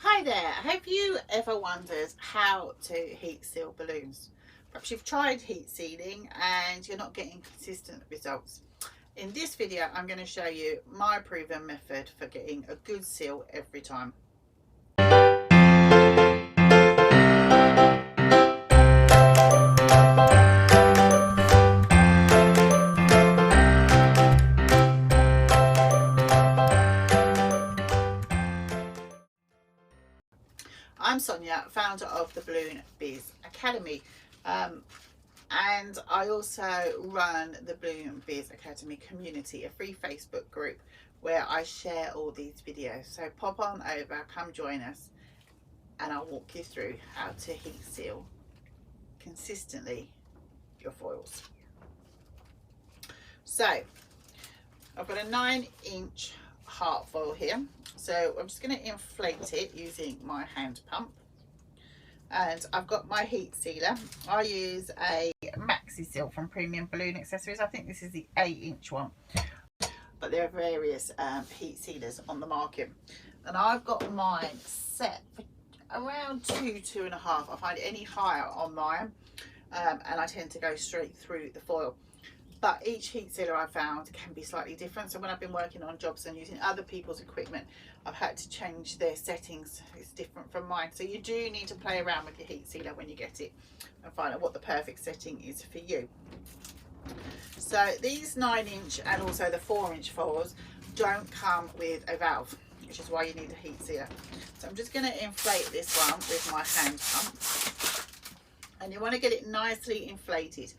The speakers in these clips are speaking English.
Hi there, have you ever wondered how to heat seal balloons? Perhaps you've tried heat sealing and you're not getting consistent results. In this video I'm going to show you my proven method for getting a good seal every time. I'm Sonia, founder of the Balloon Biz Academy, and I also run the Balloon Biz Academy community, a free Facebook group where I share all these videos. So pop on over, come join us, and I'll walk you through how to heat seal consistently your foils. So I've got a 9-inch heart foil here, so I'm just going to inflate it using my hand pump, and I've got my heat sealer. I use a maxi seal from Premium Balloon Accessories. I think this is the 8-inch one, but there are various heat sealers on the market, and I've got mine set for around 2.5. I find any higher on mine and I tend to go straight through the foil. But each heat sealer I found can be slightly different. So when I've been working on jobs and using other people's equipment, I've had to change their settings. It's different from mine. So you do need to play around with your heat sealer when you get it and find out what the perfect setting is for you. So these 9-inch and also the 4-inch foils don't come with a valve, which is why you need a heat sealer. So I'm just going to inflate this one with my hand pump. And you want to get it nicely inflated.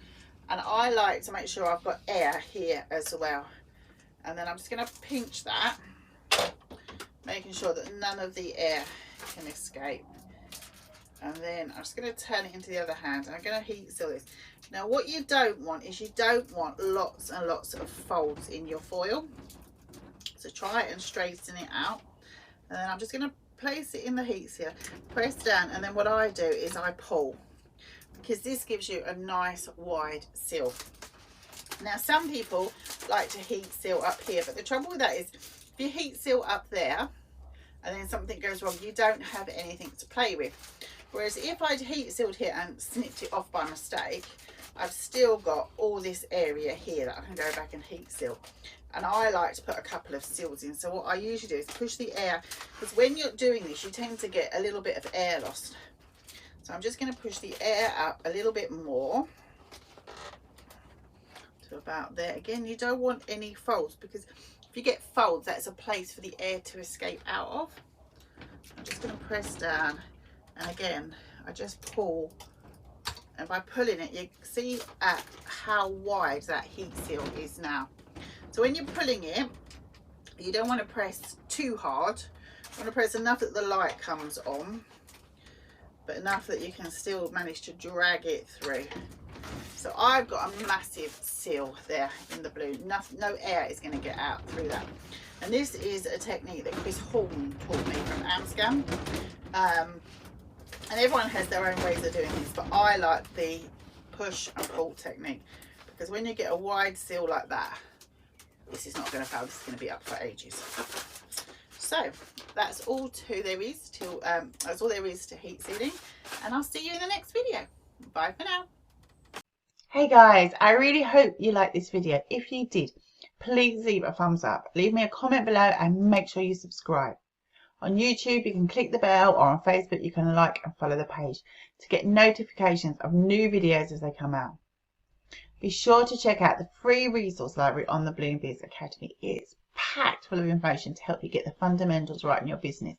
And I like to make sure I've got air here as well. And then I'm just going to pinch that, making sure that none of the air can escape. And then I'm just going to turn it into the other hand, and I'm going to heat seal this. Now what you don't want is you don't want lots and lots of folds in your foil. So try and straighten it out. And then I'm just going to place it in the heat sealer, press down, and then what I do is I pull, because this gives you a nice wide seal. Now some people like to heat seal up here, but the trouble with that is if you heat seal up there and then something goes wrong, you don't have anything to play with. Whereas if I'd heat sealed here and snipped it off by mistake, I've still got all this area here that I can go back and heat seal. And I like to put a couple of seals in. So what I usually do is push the air, because when you're doing this you tend to get a little bit of air lost. So I'm just going to push the air up a little bit more to about there. Again, you don't want any folds, because if you get folds, that's a place for the air to escape out of. I'm just going to press down, and again, I just pull, and by pulling it, you see at how wide that heat seal is now. So when you're pulling it, you don't want to press too hard. You want to press enough that the light comes on, but enough that you can still manage to drag it through. So I've got a massive seal there in the balloon. No air is going to get out through that. And this is a technique that Chris Horne taught me from Amscan. And everyone has their own ways of doing this, but I like the push and pull technique, because when you get a wide seal like that, this is not going to fail. This is going to be up for ages. So that's all there is to heat sealing, and I'll see you in the next video. Bye for now. Hey guys, I really hope you liked this video. If you did, please leave a thumbs up, leave me a comment below, and make sure you subscribe. On YouTube you can click the bell, or on Facebook you can like and follow the page to get notifications of new videos as they come out. Be sure to check out the free resource library on the Balloon Biz Academy. It's packed full of information to help you get the fundamentals right in your business,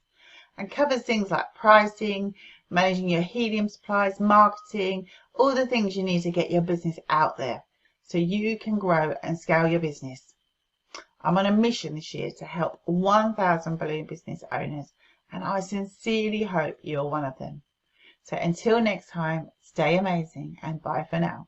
and covers things like pricing, managing your helium supplies, marketing, all the things you need to get your business out there so you can grow and scale your business. I'm on a mission this year to help 1,000 balloon business owners, and I sincerely hope you're one of them. So until next time, stay amazing, and bye for now.